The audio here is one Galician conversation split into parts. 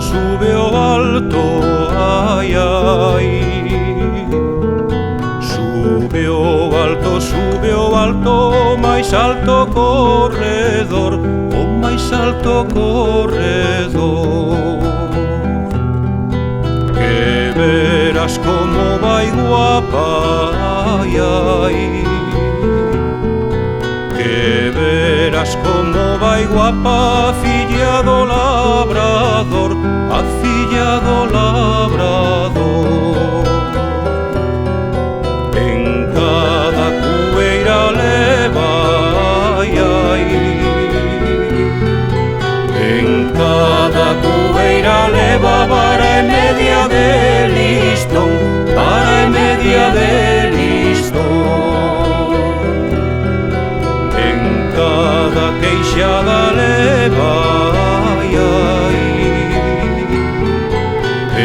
sube o alto, ai, ai. Sube o alto, máis alto corredor, o máis alto corredor. Que verás como vai guapa, ai, ai. Que verás como vai guapa, filla do labrador, a filla do labrador. En cada cueira leva, ai, ai. En cada cueira leva vara e media de listón, vara e media de listón. En cada queixada leva, ai, ai.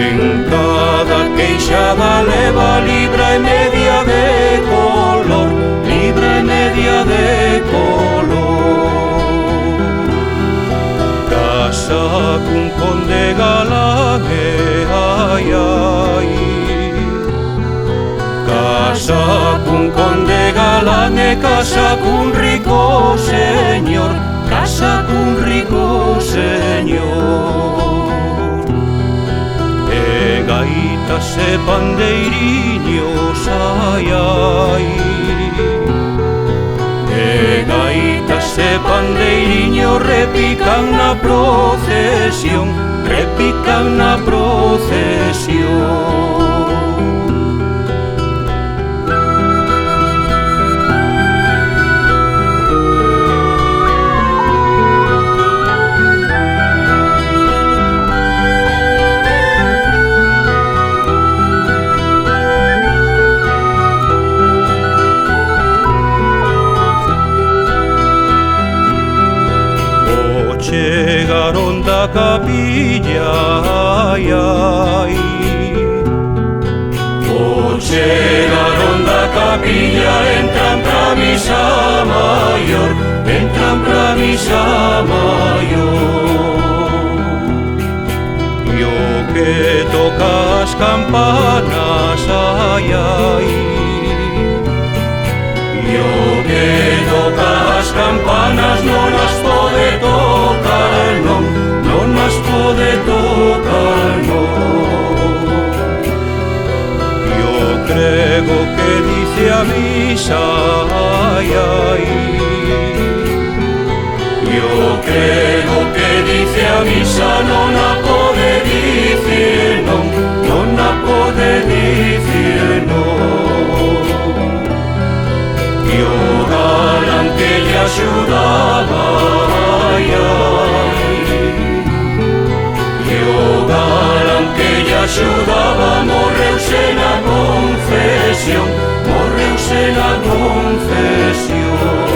En cada queixada leva libra e media de color, libra e media de color. Casa cun conde galán, ai, ai. Casa cun conde galán e casa cun rico señor, casa cun rico señor. E gaitas e pandeiriños, ai, ai. E gaitas e pandeiriños repican na procesión, repican na procesión. Chegaron da capilla, ai, ai. Chegaron da capilla, entran pra misa maior, entran pra misa maior. E o que toca as campanas, ai, ai. E o que toca as campanas non as pode tocar, non, non as pode tocar, non. E o crego que dice a misa, ai, ai. E o crego que dice a misa non a pode dicir, non, non a pode dicir, non. E o galán que lle axudaba, ai, ai. E o galán que lle axudaba morreuse na confesión, morreuse na confesión.